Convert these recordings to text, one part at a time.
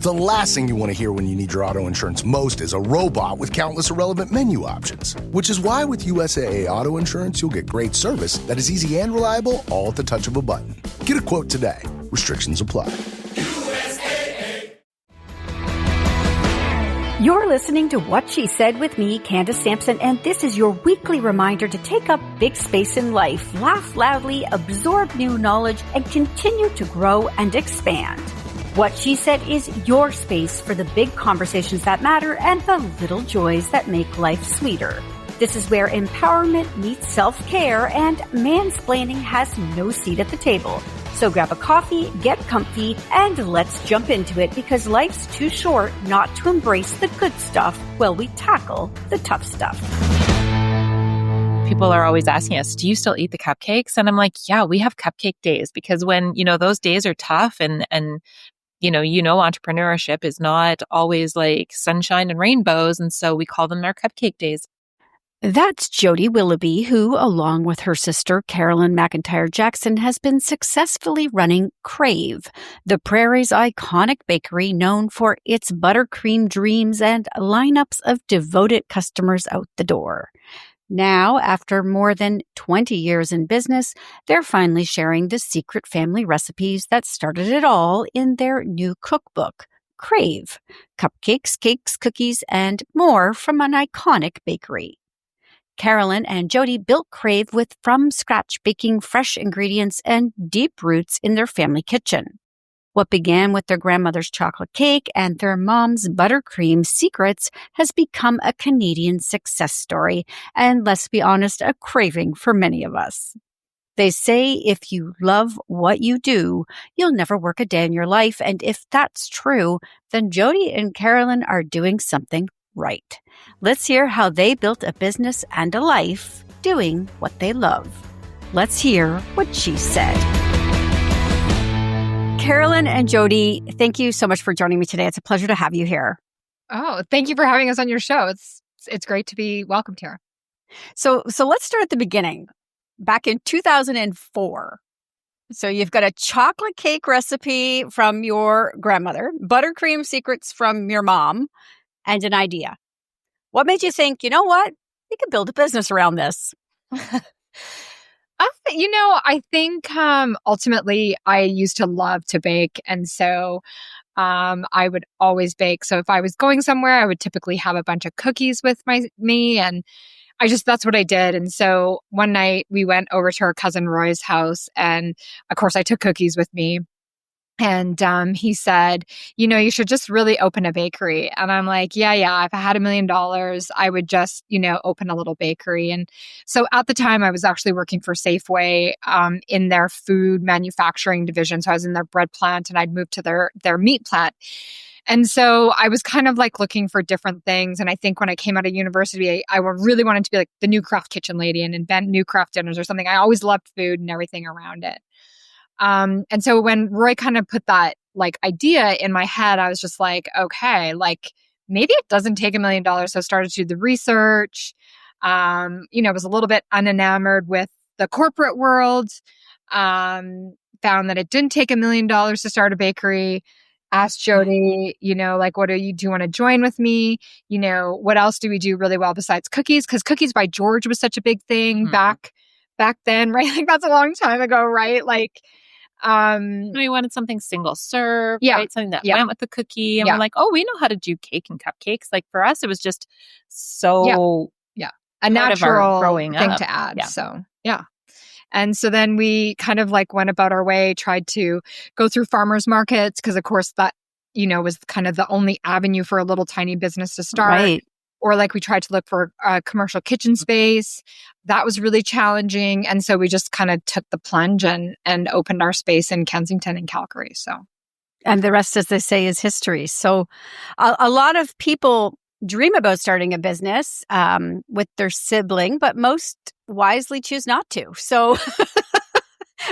The last thing you want to hear when you need your auto insurance most is a robot with countless irrelevant menu options. Which is why with USAA Auto Insurance, you'll get great service that is easy and reliable, all at the touch of a button. Get a quote today. Restrictions apply. You're listening to What She Said with me, Candace Sampson, and this is your weekly reminder to take up big space in life, laugh loudly, absorb new knowledge, and continue to grow and expand. What She Said is your space for the big conversations that matter and the little joys that make life sweeter. This is where empowerment meets self-care and mansplaining has no seat at the table. So grab a coffee, get comfy, and let's jump into it because life's too short not to embrace the good stuff while we tackle the tough stuff. People are always asking us, do you still eat the cupcakes? And I'm like, yeah, we have cupcake days because when, those days are tough and entrepreneurship is not always like sunshine and rainbows. And so we call them our cupcake days. That's Jodi Willoughby, who, along with her sister, Carolyne McIntyre Jackson, has been successfully running Crave, the Prairies' iconic bakery known for its buttercream dreams and lineups of devoted customers out the door. Now, after more than 20 years in business, they're finally sharing the secret family recipes that started it all in their new cookbook, Crave, cupcakes, cakes, cookies, and more from an iconic bakery. Carolyne and Jodi built Crave with from-scratch baking, fresh ingredients, and deep roots in their family kitchen. What began with their grandmother's chocolate cake and their mom's buttercream secrets has become a Canadian success story, and let's be honest, a craving for many of us. They say if you love what you do, you'll never work a day in your life, and if that's true, then Jodi and Carolyne are doing something right. Let's hear how they built a business and a life doing what they love. Let's hear what she said. Carolyne and Jodi, thank you so much for joining me today. It's a pleasure to have you here. Oh, thank you for having us on your show. It's great to be welcomed here. So let's start at the beginning. Back in 2004. So you've got a chocolate cake recipe from your grandmother, buttercream secrets from your mom, and an idea. What made you think, you know what? We could build a business around this? I think ultimately I used to love to bake. And so I would always bake. So if I was going somewhere, I would typically have a bunch of cookies with me. And that's what I did. And so one night we went over to our cousin Roy's house. And of course I took cookies with me. And he said, you should just really open a bakery. And I'm like, yeah, if I had $1 million, I would just, open a little bakery. And so at the time I was actually working for Safeway in their food manufacturing division. So I was in their bread plant and I'd moved to their meat plant. And so I was kind of like looking for different things. And I think when I came out of university, I really wanted to be like the new craft kitchen lady and invent new craft dinners or something. I always loved food and everything around it. And so when Roy kind of put that like idea in my head, I was just like, okay, like maybe it doesn't take $1 million. So I started to do the research. I was a little bit unenamored with the corporate world. Found that it didn't take $1 million to start a bakery. Asked Jodi, what do you want to join with me? What else do we do really well besides cookies? Because Cookies by George was such a big thing back then, right? Like that's a long time ago, right? Like, we wanted something single serve, right? Something that went with the cookie. And we're like, oh, we know how to do cake and cupcakes. Like for us, it was just so a natural growing thing up to add. Yeah. So, And so then we kind of like went about our way, tried to go through farmers markets because of course that, was kind of the only avenue for a little tiny business to start. Right. Or like we tried to look for a commercial kitchen space. That was really challenging. And so we just kind of took the plunge and opened our space in Kensington and Calgary. And the rest, as they say, is history. So a lot of people dream about starting a business with their sibling, but most wisely choose not to. So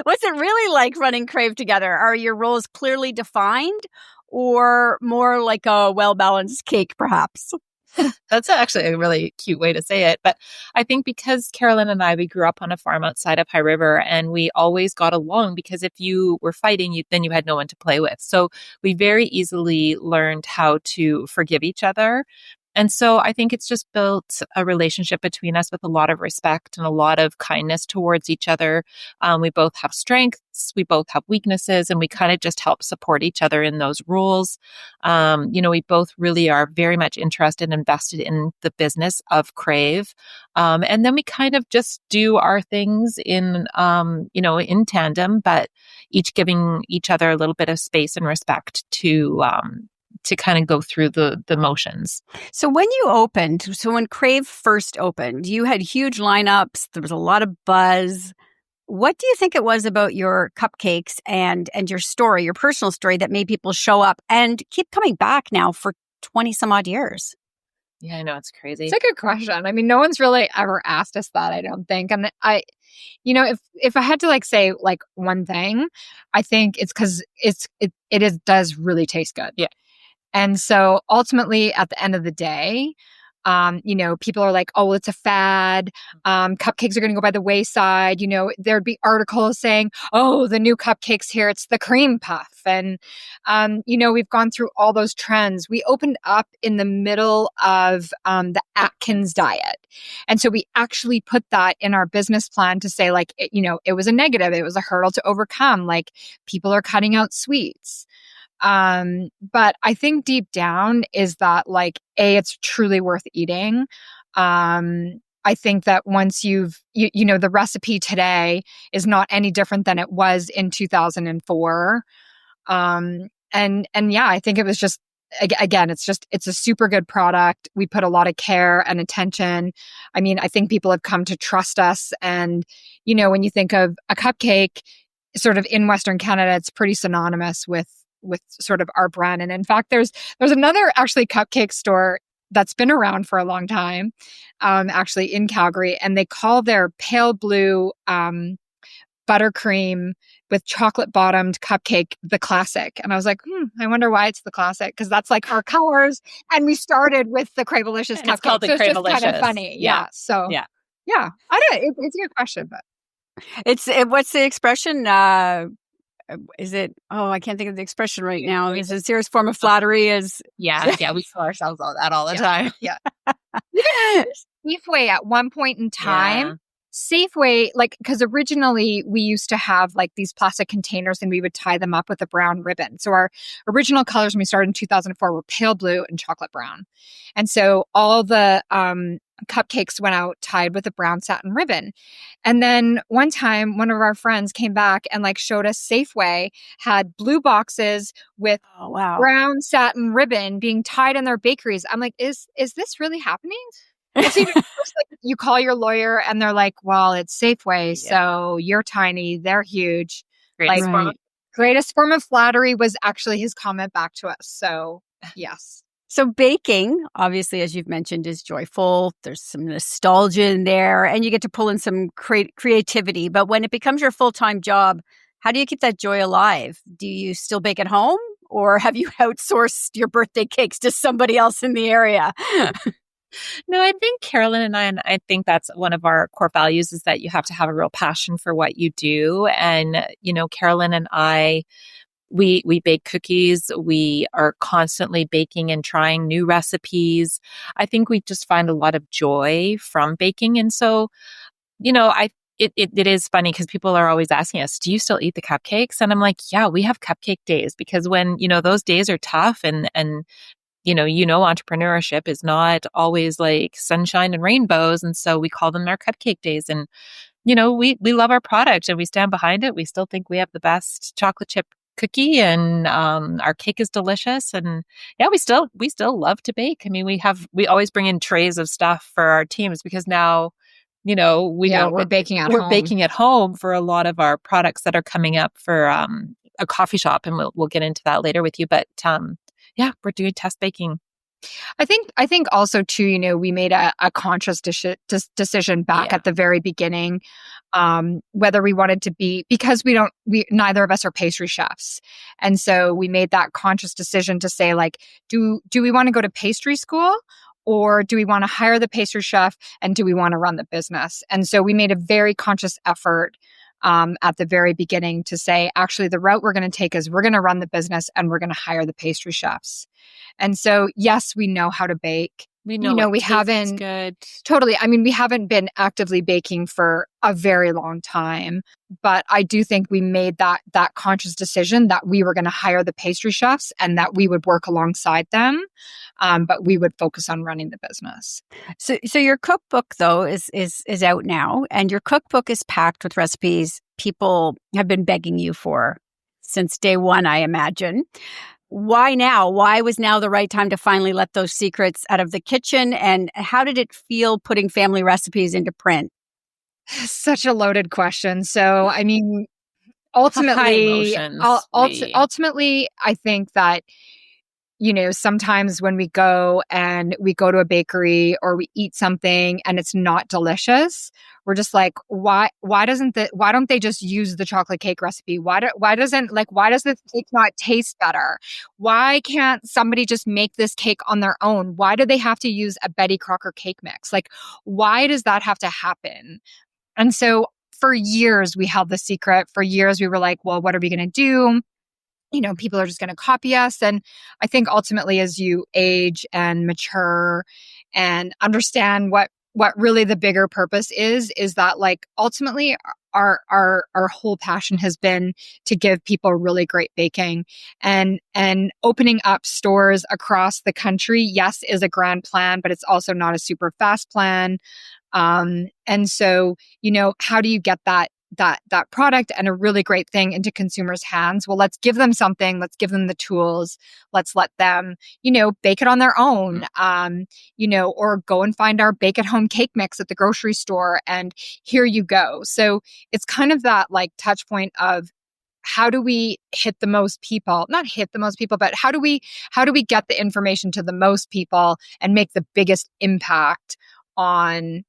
what's it really like running Crave together? Are your roles clearly defined or more like a well-balanced cake, perhaps? That's actually a really cute way to say it. But I think because Carolyne and I, we grew up on a farm outside of High River, and we always got along because if you were fighting, then you had no one to play with. So we very easily learned how to forgive each other. And so I think it's just built a relationship between us with a lot of respect and a lot of kindness towards each other. We both have strengths, we both have weaknesses, and we kind of just help support each other in those roles. We both really are very much interested and invested in the business of Crave. And then we kind of just do our things in tandem, but each giving each other a little bit of space and respect to kind of go through the motions. So when Crave first opened, you had huge lineups. There was a lot of buzz. What do you think it was about your cupcakes and your story, your personal story, that made people show up and keep coming back now for 20 some odd years? Yeah, I know. It's crazy. It's a good question. I mean, no one's really ever asked us that, I don't think. And if I had to say one thing, I think it's because it does really taste good. Yeah. And so ultimately, at the end of the day, people are like, oh, well, it's a fad. Cupcakes are going to go by the wayside. There'd be articles saying, oh, the new cupcakes here, it's the cream puff. And, we've gone through all those trends. We opened up in the middle of the Atkins diet. And so we actually put that in our business plan to say it was a negative. It was a hurdle to overcome. People are cutting out sweets. But I think deep down is that it's truly worth eating. I think that once the recipe today is not any different than it was in 2004. And yeah, I think it was just, again, it's a super good product. We put a lot of care and attention. I mean, I think people have come to trust us. And, when you think of a cupcake sort of in Western Canada, it's pretty synonymous with sort of our brand. And in fact, there's another actually cupcake store that's been around for a long time, actually in Calgary, and they call their pale blue buttercream with chocolate bottomed cupcake the classic. And I was like, I wonder why it's the classic, because that's our colors. And we started with the Cravelicious cupcake. It's called the so it's Cravelicious. just kind of funny. Yeah. So yeah. I don't know. It's a good question, but what's the expression? Is it? Oh, I can't think of the expression right now. Is a serious form of flattery? Yeah, we tell ourselves all the time. Yeah. Safeway at one point in time, Safeway, because originally we used to have these plastic containers and we would tie them up with a brown ribbon. So our original colors when we started in 2004 were pale blue and chocolate brown. And so all the cupcakes went out tied with a brown satin ribbon. And then one time, one of our friends came back and showed us Safeway had blue boxes with brown satin ribbon being tied in their bakeries. I'm like, is this really happening? So you call your lawyer and they're like, well, it's Safeway, so you're tiny, they're huge. Greatest form of flattery was actually his comment back to us. So yes. So baking, obviously, as you've mentioned, is joyful. There's some nostalgia in there, and you get to pull in some creativity. But when it becomes your full-time job, how do you keep that joy alive? Do you still bake at home, or have you outsourced your birthday cakes to somebody else in the area? No, I think Carolyne and I think that's one of our core values is that you have to have a real passion for what you do. And, Carolyne and I, we bake cookies. We are constantly baking and trying new recipes. I think we just find a lot of joy from baking. And so, it is funny because people are always asking us, do you still eat the cupcakes? And I'm like, yeah, we have cupcake days because when, those days are tough and entrepreneurship is not always sunshine and rainbows. And so we call them our cupcake days. And, we love our product and we stand behind it. We still think we have the best chocolate chip cookie and our cake is delicious. And yeah, we still love to bake. I mean, we always bring in trays of stuff for our teams because now, we're baking at home. We're baking at home for a lot of our products that are coming up for a coffee shop. And we'll get into that later with you. But yeah, we're doing test baking. I think also too, we made a conscious decision back at the very beginning, whether we wanted to be, because neither of us are pastry chefs. And so we made that conscious decision to say do we want to go to pastry school Or do we want to hire the pastry chef, and do we want to run the business? And so we made a very conscious effort at the very beginning to say, actually, the route we're going to take is we're going to run the business and we're going to hire the pastry chefs. And so, yes, we know how to bake. We know we haven't good. Totally. I mean, we haven't been actively baking for a very long time, but I do think we made that conscious decision that we were going to hire the pastry chefs and that we would work alongside them, but we would focus on running the business. So your cookbook though is out now, and your cookbook is packed with recipes people have been begging you for since day one, I imagine. Why now? Why was now the right time to finally let those secrets out of the kitchen? And how did it feel putting family recipes into print? Such a loaded question. So, I mean, ultimately, ultimately, I think that, sometimes when we go to a bakery or we eat something and it's not delicious, we're just like, why don't they just use the chocolate cake recipe? Why does the cake not taste better? Why can't somebody just make this cake on their own? Why do they have to use a Betty Crocker cake mix? Like, why does that have to happen? And so for years we held the secret. For years we were like, well, what are we going to do? People are just going to copy us. And I think ultimately as you age and mature and understand what really the bigger purpose is that like ultimately our whole passion has been to give people really great baking, and opening up stores across the country, yes, is a grand plan, but it's also not a super fast plan. And so, how do you get that product and a really great thing into consumers' hands? Well, let's give them something. Let's give them the tools. Let's let them, bake it on their own, or go and find our bake at home cake mix at the grocery store, and here you go. So it's kind of that like touch point of how do we hit the most people, not hit the most people, but how do we get the information to the most people and make the biggest impact on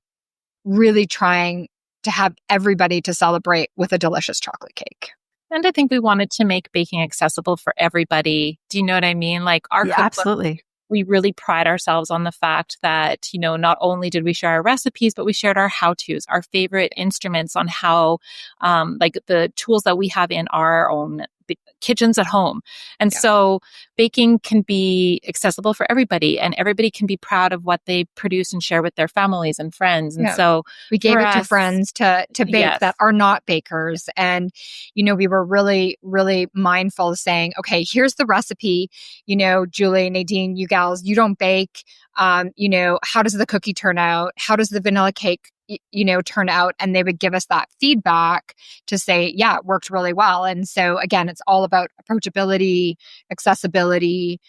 really trying to have everybody to celebrate with a delicious chocolate cake. And I think we wanted to make baking accessible for everybody. Do you know what I mean? Like our cookbook, absolutely. We really pride ourselves on the fact that, not only did we share our recipes, but we shared our how-tos, our favorite instruments on how, like the tools that we have in our own kitchens at home. And so baking can be accessible for everybody, and everybody can be proud of what they produce and share with their families and friends. And so we gave it to friends to bake that are not bakers. And, we were really, really mindful of saying, okay, here's the recipe, Julie, Nadine, you gals, you don't bake. How does the cookie turn out? How does the vanilla cake turn out? And they would give us that feedback to say, yeah, it worked really well. And so again, it's all about approachability, accessibility,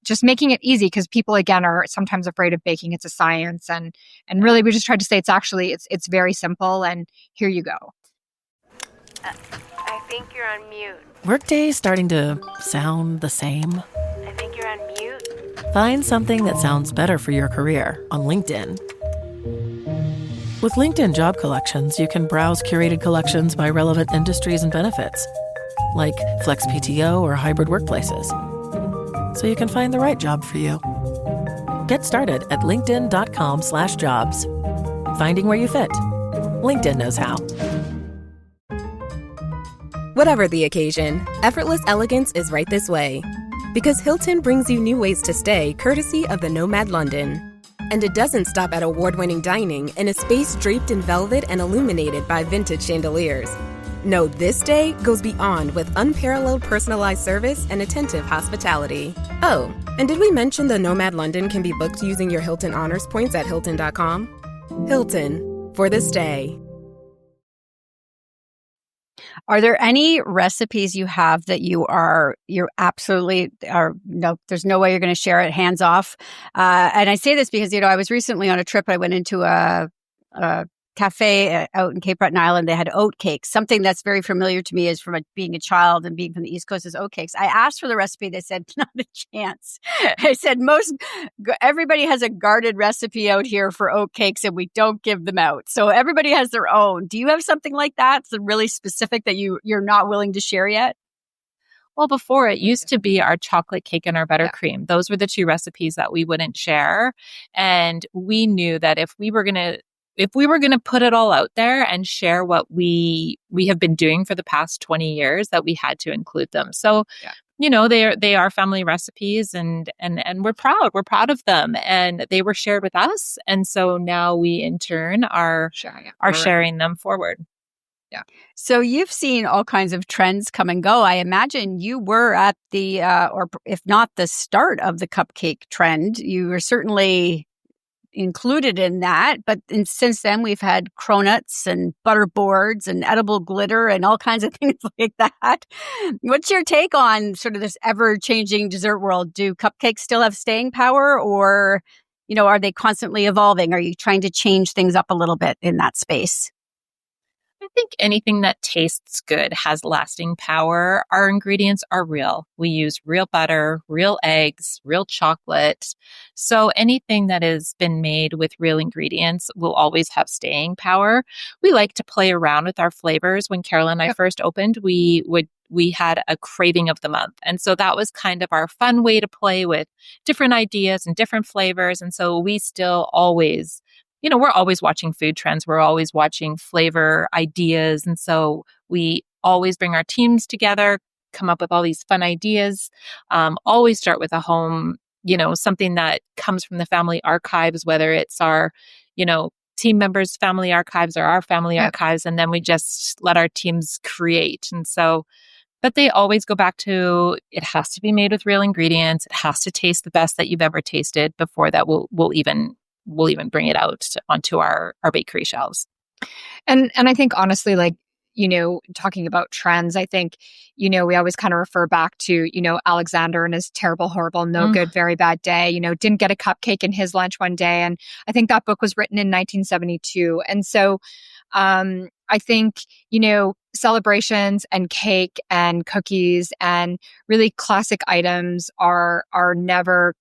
just making it easy, because people again are sometimes afraid of baking. It's a science, and really we just tried to say it's very simple, and here you go. I think you're on mute. Workday's starting to sound the same. I think you're on mute. Find something that sounds better for your career on LinkedIn. With LinkedIn Job Collections, you can browse curated collections by relevant industries and benefits, like flex PTO or hybrid workplaces, so you can find the right job for you. Get started at linkedin.com/jobs. Finding where you fit. LinkedIn knows how. Whatever the occasion, effortless elegance is right this way. Because Hilton brings you new ways to stay courtesy of the Nomad London. And it doesn't stop at award-winning dining in a space draped in velvet and illuminated by vintage chandeliers. No, this day goes beyond with unparalleled personalized service and attentive hospitality. Oh, and did we mention the Nomad London can be booked using your Hilton Honors points at Hilton.com? Hilton, for this day. Are there any recipes you have that you're absolutely no, there's no way you're going to share it, hands off? And I say this because, I was recently on a trip. I went into a cafe out in Cape Breton Island. They had oat cakes. Something that's very familiar to me is from being a child and being from the East Coast is oat cakes. I asked for the recipe. They said, not a chance. I said, everybody has a guarded recipe out here for oat cakes and we don't give them out. So everybody has their own. Do you have something like that? That's really specific that you're not willing to share yet? Well, before it used to be our chocolate cake and our buttercream. Those were the two recipes that we wouldn't share. And we knew that if we were going to put it all out there and share what we have been doing for the past 20 years, that we had to include them. So, they are family recipes and we're proud. We're proud of them, and they were shared with us. And so now we in turn are sharing them forward. Yeah. So you've seen all kinds of trends come and go. I imagine you were at the, or if not the start of the cupcake trend, you were certainly included in that. But since then, we've had cronuts and butter boards and edible glitter and all kinds of things like that. What's your take on sort of this ever-changing dessert world? Do cupcakes still have staying power, or, are they constantly evolving? Are you trying to change things up a little bit in that space? I think anything that tastes good has lasting power. Our ingredients are real. We use real butter, real eggs, real chocolate. So anything that has been made with real ingredients will always have staying power. We like to play around with our flavors. When Carolyne and I first opened, we had a craving of the month. And so that was kind of our fun way to play with different ideas and different flavors. And so we still always we're always watching food trends. We're always watching flavor ideas. And so we always bring our teams together, come up with all these fun ideas, always start with a home, something that comes from the family archives, whether it's our, team members' family archives or our family archives. And then we just let our teams create. And so, but they always go back to, it has to be made with real ingredients. It has to taste the best that you've ever tasted before that we'll even bring it out onto our bakery shelves. And I think honestly, talking about trends, I think, we always kind of refer back to, Alexander and his terrible, horrible, no good, very bad day, didn't get a cupcake in his lunch one day. And I think that book was written in 1972. And so I think, celebrations and cake and cookies and really classic items are never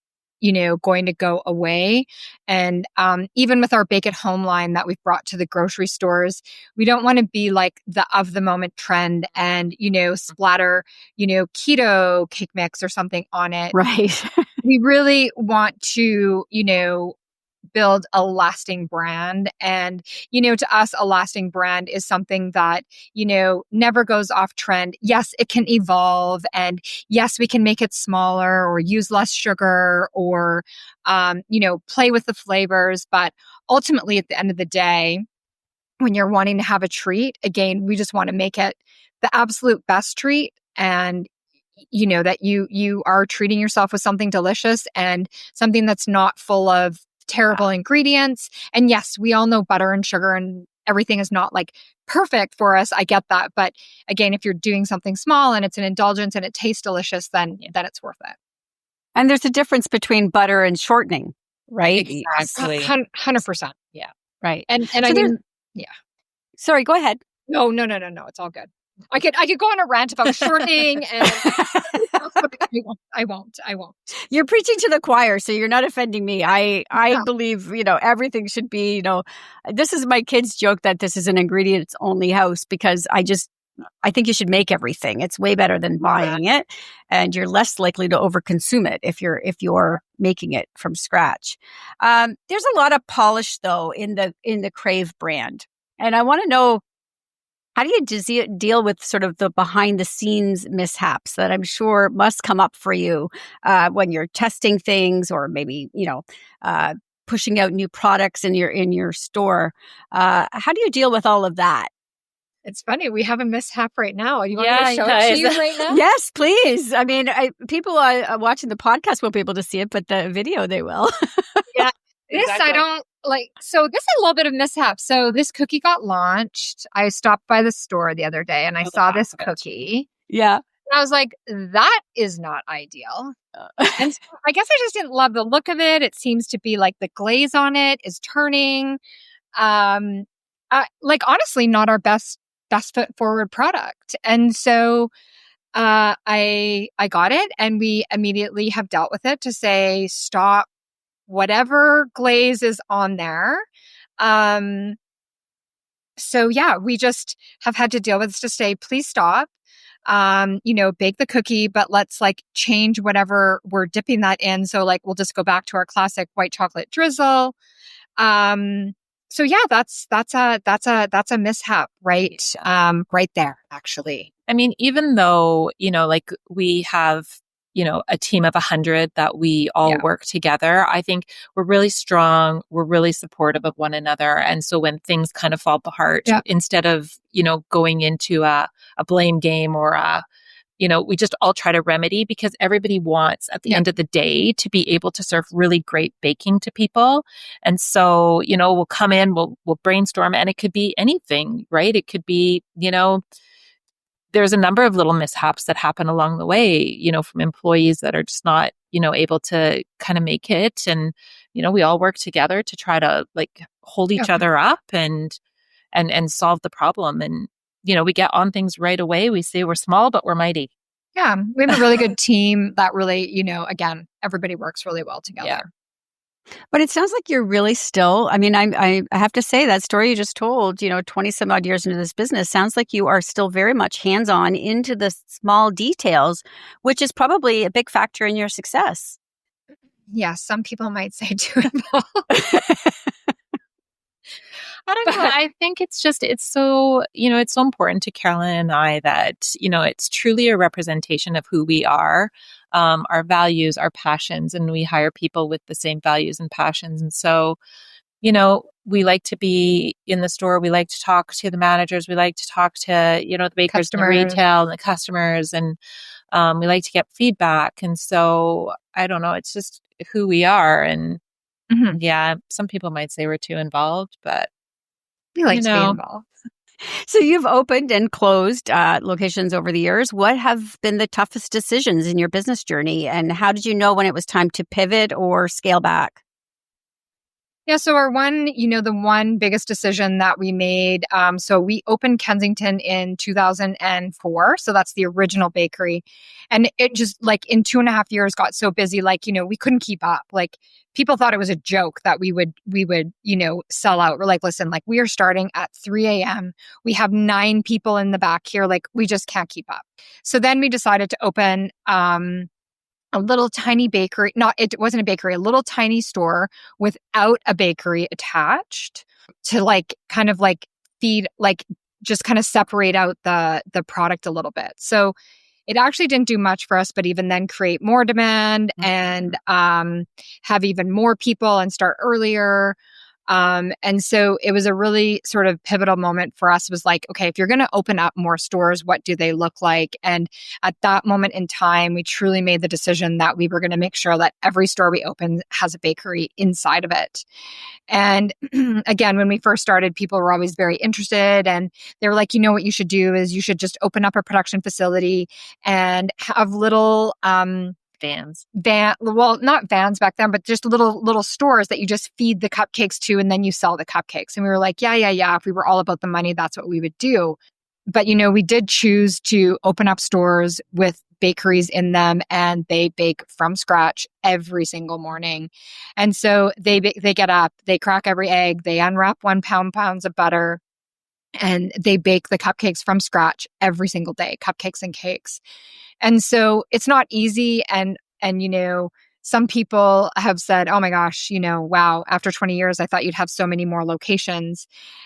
going to go away. And even with our bake at home line that we've brought to the grocery stores, we don't want to be like the of the moment trend and, splatter, keto cake mix or something on it. Right. We really want to, build a lasting brand. And, to us, a lasting brand is something that, never goes off trend. Yes, it can evolve. And yes, we can make it smaller or use less sugar or, play with the flavors. But ultimately, at the end of the day, when you're wanting to have a treat, again, we just want to make it the absolute best treat. And that you are treating yourself with something delicious and something that's not full of terrible ingredients. And yes, we all know butter and sugar and everything is not like perfect for us. I get that. But again, if you're doing something small and it's an indulgence and it tastes delicious, then it's worth it. And there's a difference between butter and shortening, right? Exactly. 100%. Yeah. Right. And so I mean, yeah. Sorry, go ahead. No. It's all good. I could go on a rant about shortening and I won't. You're preaching to the choir, so you're not offending me. I believe, everything should be, this is my kids' joke that this is an ingredients only house because I think you should make everything. It's way better than buying it, and you're less likely to overconsume it if you're making it from scratch. There's a lot of polish though in the Crave brand, and I want to know, how do you deal with sort of the behind the scenes mishaps that I'm sure must come up for you when you're testing things or maybe, pushing out new products in your store? How do you deal with all of that? It's funny. We have a mishap right now. You want me to show it to you right now? Yes, please. I mean, people watching the podcast won't be able to see it, but the video they will. Yeah. Exactly. I don't so this is a little bit of mishap. So this cookie got launched. I stopped by the store the other day and I saw this cookie. Yeah. And I was like, that is not ideal. And so I guess I just didn't love the look of it. It seems to be like the glaze on it is turning. Honestly, not our best foot forward product. And so I got it and we immediately have dealt with it to say, stop whatever glaze is on there. So yeah, we just have had to deal with this to say, please stop. bake the cookie, but let's like change whatever we're dipping that in. So like, we'll just go back to our classic white chocolate drizzle. So yeah, that's a mishap, right? Right there, actually. I mean, even though, like we have, a team of 100 that we all work together, I think we're really strong. We're really supportive of one another. And so when things kind of fall apart, instead of, going into a blame game or we just all try to remedy, because everybody wants at the end of the day to be able to serve really great baking to people. And so, we'll come in, we'll brainstorm, and it could be anything, right? It could be, there's a number of little mishaps that happen along the way, from employees that are just not, able to kind of make it. And, we all work together to try to like hold each other up and solve the problem. And, we get on things right away. We say we're small, but we're mighty. Yeah. We have a really good team that really, again, everybody works really well together. Yeah. But it sounds like you're really still, I mean, I have to say that story you just told, 20 some odd years into this business, sounds like you are still very much hands-on into the small details, which is probably a big factor in your success. Yeah, some people might say too involved. I don't know. I think it's so, it's so important to Carolyne and I that, it's truly a representation of who we are, our values, our passions, and we hire people with the same values and passions. And so, we like to be in the store. We like to talk to the managers. We like to talk to, the bakers, and the retail, and the customers, and we like to get feedback. And so, I don't know, it's just who we are. And yeah, some people might say we're too involved, but we like to be involved. So you've opened and closed locations over the years. What have been the toughest decisions in your business journey? And how did you know when it was time to pivot or scale back? Yeah, so the one biggest decision that we made, so we opened Kensington in 2004. So that's the original bakery. And it just like in 2.5 years got so busy, like, we couldn't keep up. Like people thought it was a joke that we would, sell out. We're like, listen, like we are starting at 3 a.m. We have 9 people in the back here. Like we just can't keep up. So then we decided to open, a little tiny bakery. It wasn't a bakery, a little tiny store without a bakery attached to like kind of like feed, like just kind of separate out the product a little bit. So it actually didn't do much for us, but even then create more demand and have even more people and start earlier. And so it was a really sort of pivotal moment for us. It was like, okay, if you're going to open up more stores, what do they look like? And at that moment in time, we truly made the decision that we were going to make sure that every store we open has a bakery inside of it. And again, when we first started, people were always very interested, and they were like, what you should do is you should just open up a production facility and have little, well, not vans back then, but just little stores that you just feed the cupcakes to, and then you sell the cupcakes. And we were like, yeah. If we were all about the money, that's what we would do. But, we did choose to open up stores with bakeries in them, and they bake from scratch every single morning. And so they get up, they crack every egg, they unwrap 1 pounds of butter, and they bake the cupcakes from scratch every single day, cupcakes and cakes. And so it's not easy. And some people have said, oh my gosh, wow, after 20 years, I thought you'd have so many more locations.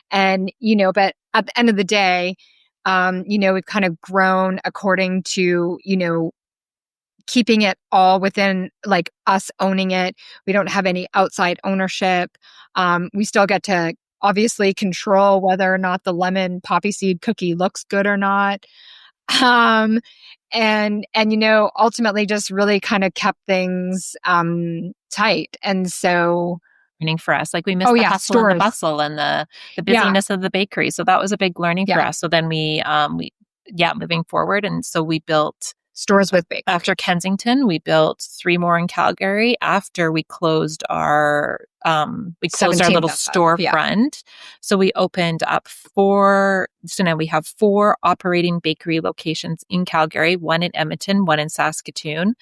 And, but at the end of the day, we've kind of grown according to, keeping it all within like us owning it. We don't have any outside ownership. We still get to obviously control whether or not the lemon poppy seed cookie looks good or not. And ultimately just really kind of kept things tight. And so learning for us, like we missed the hustle and the bustle and the busyness of the bakery. So that was a big learning for us. So then we moving forward. And so we built stores with bakery. After Kensington, we built 3 more in Calgary after we closed our we closed our 17 little of them, yeah. storefront. So we opened up 4. So now we have 4 operating bakery locations in Calgary, 1 in Edmonton, 1 in Saskatoon.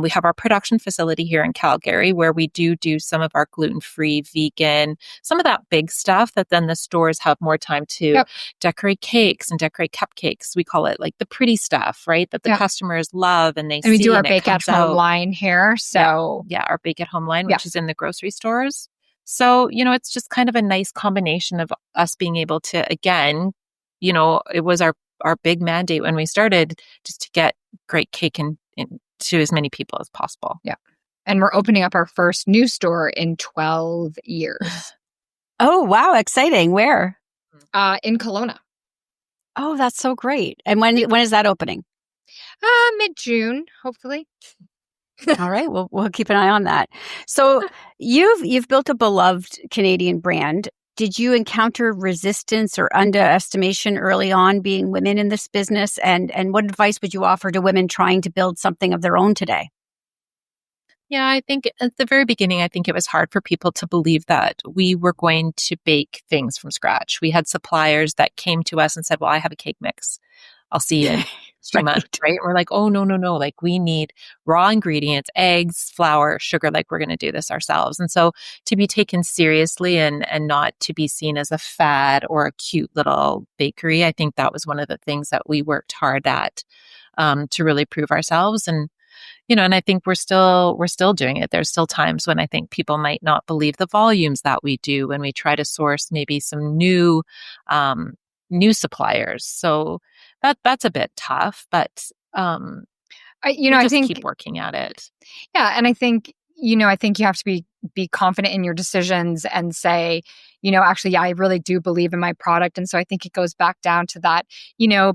We have our production facility here in Calgary where we do some of our gluten-free, vegan, some of that big stuff that then the stores have more time to decorate cakes and decorate cupcakes. We call it like the pretty stuff, right? That the customers love and they see. And we do our and it bake at comes out. home line here. So Yeah, our bake at home line, which is in the grocery stores. So, it's just kind of a nice combination of us being able to, again, it was our big mandate when we started just to get great cake in to as many people as possible. Yeah. And we're opening up our first new store in 12 years. Oh, wow. Exciting. Where? In Kelowna. Oh, that's so great. And when is that opening? Mid-June, hopefully. All right, we'll keep an eye on that. So you've built a beloved Canadian brand. Did you encounter resistance or underestimation early on being women in this business? And what advice would you offer to women trying to build something of their own today? Yeah, I think at the very beginning, I think it was hard for people to believe that we were going to bake things from scratch. We had suppliers that came to us and said, well, I have a cake mix. I'll see you in 2 months, right? We're like, oh, no. Like we need raw ingredients, eggs, flour, sugar, like we're going to do this ourselves. And so to be taken seriously and not to be seen as a fad or a cute little bakery, I think that was one of the things that we worked hard at to really prove ourselves. And, and I think we're still doing it. There's still times when I think people might not believe the volumes that we do when we try to source maybe some new suppliers. So that's a bit tough, but I think keep working at it. Yeah, and I think I think you have to be confident in your decisions and say, actually, yeah, I really do believe in my product, and so I think it goes back down to that,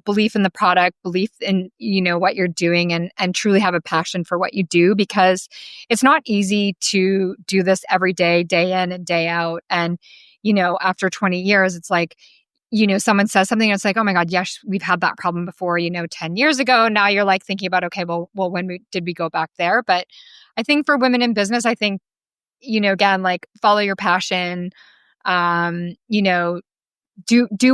belief in the product, belief in what you're doing, and truly have a passion for what you do, because it's not easy to do this every day, day in and day out, and after 20 years, it's like. Someone says something and it's like, oh my God, yes, we've had that problem before, 10 years ago. Now you're like thinking about, okay, well, when did we go back there? But I think for women in business, I think, again, like follow your passion, do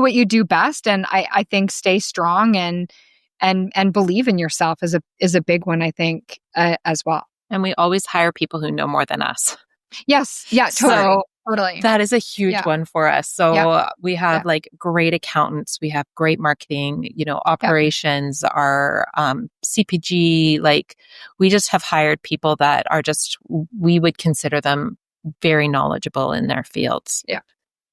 what you do best. And I think stay strong and believe in yourself is a big one, I think, as well. And we always hire people who know more than us. Yes. Yeah, totally. Totally. That is a huge one for us. So we have like great accountants, we have great marketing, operations, our CPG, like we just have hired people that are we would consider them very knowledgeable in their fields. Yeah.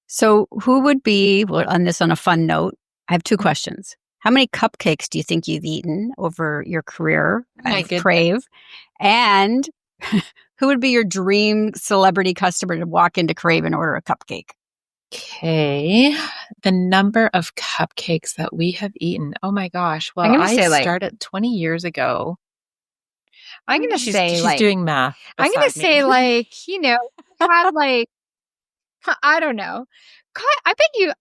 So who would be, on a fun note, I have 2 questions. How many cupcakes do you think you've eaten over your career at Crave? And who would be your dream celebrity customer to walk into Crave and order a cupcake? Okay. The number of cupcakes that we have eaten. Oh my gosh. Well, I started 20 years ago. I'm going to say she's doing math. I'm going to say had like, I don't know. I bet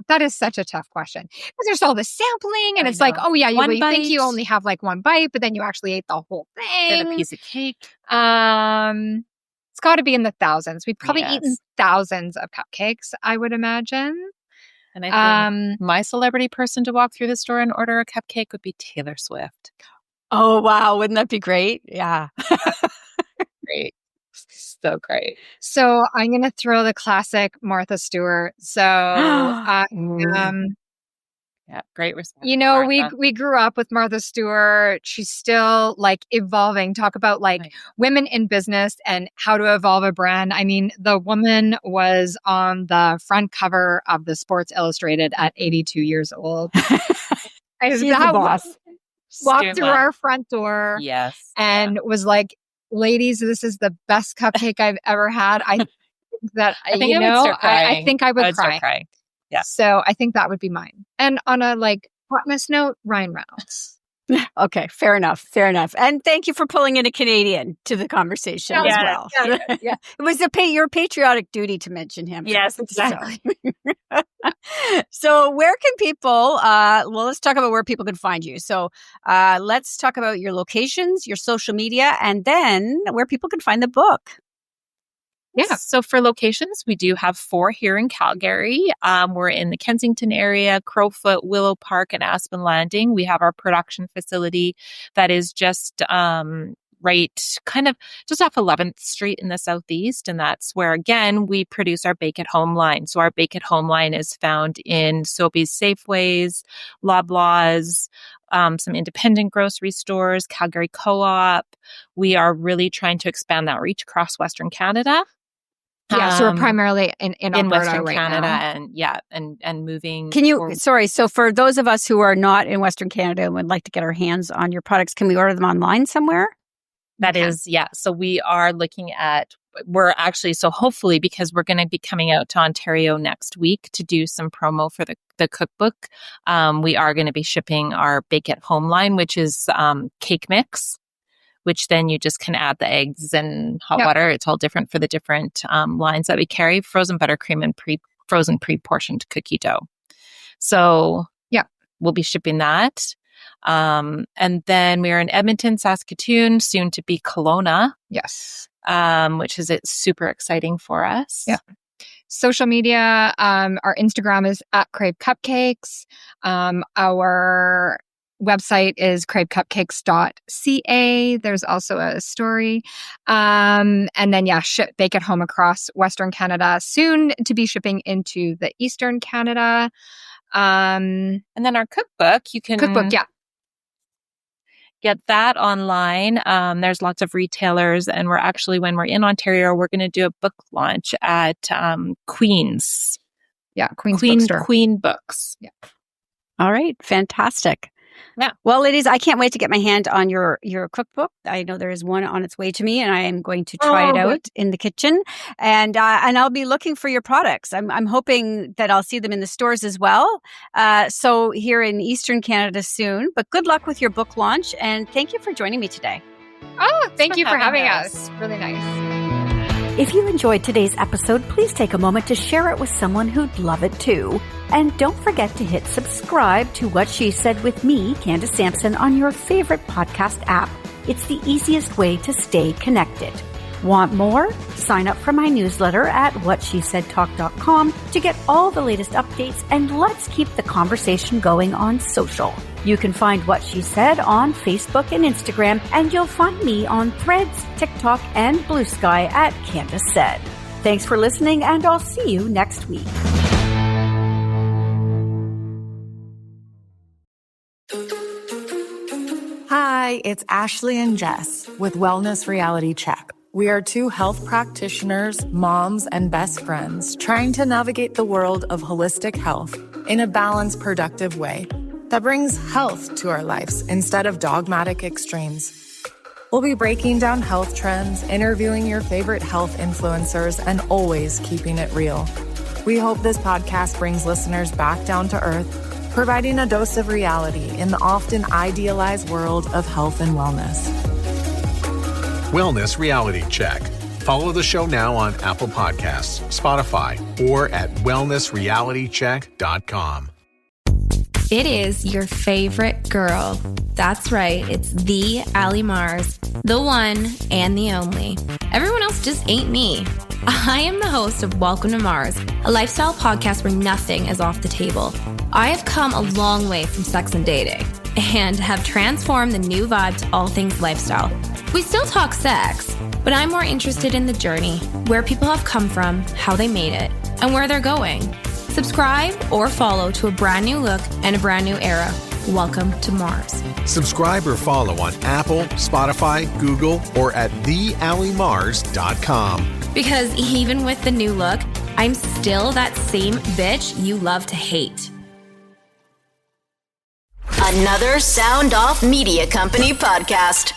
that is such a tough question because there's all the sampling and it's like, oh yeah, you think you only have like one bite, but then you actually ate the whole thing. Get a piece of cake. It's got to be in the thousands. We've probably eaten thousands of cupcakes, I would imagine. And I think my celebrity person to walk through the store and order a cupcake would be Taylor Swift. Oh, wow. Wouldn't that be great? Yeah. Great. So great. So I'm going to throw the classic Martha Stewart. So, yeah, great response. We grew up with Martha Stewart. She's still like evolving. Talk about like women in business and how to evolve a brand. I mean, the woman was on the front cover of the Sports Illustrated at 82 years old. She's the boss. Walked through our front door. Yes. And was like, ladies, this is the best cupcake I've ever had. I think I think I would cry. Yeah. So I think that would be mine. And on a hotness note, Ryan Reynolds. Okay, fair enough. And thank you for pulling in a Canadian to the conversation as well. Yeah. It was your patriotic duty to mention him. Yes, exactly. So where can people, let's talk about where people can find you. So let's talk about your locations, your social media, and then where people can find the book. Yeah. So for locations, we do have 4 here in Calgary. We're in the Kensington area, Crowfoot, Willow Park, and Aspen Landing. We have our production facility that is just right kind of just off 11th Street in the Southeast. And that's where, again, we produce our Bake at Home line. So our Bake at Home line is found in Sobeys Safeways, Loblaws, some independent grocery stores, Calgary Co-op. We are really trying to expand that reach across Western Canada. Yeah, so we're primarily in Alberta Western right Canada now. and moving. Can you, sorry, so for those of us who are not in Western Canada and would like to get our hands on your products, can we order them online somewhere? That is, yeah. So we are looking at, so hopefully, because we're going to be coming out to Ontario next week to do some promo for the cookbook, we are going to be shipping our Bake at Home line, which is cake mix, which then you just can add the eggs and hot water. It's all different for the different lines that we carry, frozen buttercream and frozen pre-portioned cookie dough. So we'll be shipping that. And then we are in Edmonton, Saskatoon, soon to be Kelowna. Yes. Which is super exciting for us. Yeah. Social media, our Instagram is at Crave Cupcakes. Our website is cravecupcakes.ca. There's also a story. And then, Bake at Home across Western Canada, soon to be shipping into the Eastern Canada. And then our cookbook, you can get that online. There's lots of retailers, and we're actually, when we're in Ontario, we're going to do a book launch at Queen's. Yeah, Queen Books. Yeah. All right, fantastic. Yeah. Well, ladies, I can't wait to get my hand on your cookbook. I know there is one on its way to me, and I am going to try it out in the kitchen. And I'll be looking for your products. I'm hoping that I'll see them in the stores as well. So here in Eastern Canada soon. But good luck with your book launch, and thank you for joining me today. Oh, thank you for having us. Really nice. If you enjoyed today's episode, please take a moment to share it with someone who'd love it too. And don't forget to hit subscribe to What She Said with me, Candace Sampson, on your favorite podcast app. It's the easiest way to stay connected. Want more? Sign up for my newsletter at whatshesaidtalk.com to get all the latest updates, and let's keep the conversation going on social. You can find What She Said on Facebook and Instagram, and you'll find me on Threads, TikTok, and Blue Sky at Candace Said. Thanks for listening, and I'll see you next week. Hi, it's Ashley and Jess with Wellness Reality Check. We are 2 health practitioners, moms, and best friends trying to navigate the world of holistic health in a balanced, productive way that brings health to our lives instead of dogmatic extremes. We'll be breaking down health trends, interviewing your favorite health influencers, and always keeping it real. We hope this podcast brings listeners back down to earth, providing a dose of reality in the often idealized world of health and wellness. Wellness Reality Check. Follow the show now on Apple Podcasts, Spotify, or at wellnessrealitycheck.com. It is your favorite girl. That's right. It's the Allie Mars, the one and the only. Everyone else just ain't me. I am the host of Welcome to Mars, a lifestyle podcast where nothing is off the table. I have come a long way from sex and dating and have transformed the new vibe to all things lifestyle. We still talk sex, but I'm more interested in the journey, where people have come from, how they made it, and where they're going. Subscribe or follow to a brand new look and a brand new era. Welcome to Mars. Subscribe or follow on Apple, Spotify, Google, or at thealliemars.com. Because even with the new look, I'm still that same bitch you love to hate. Another Sound Off Media Company podcast.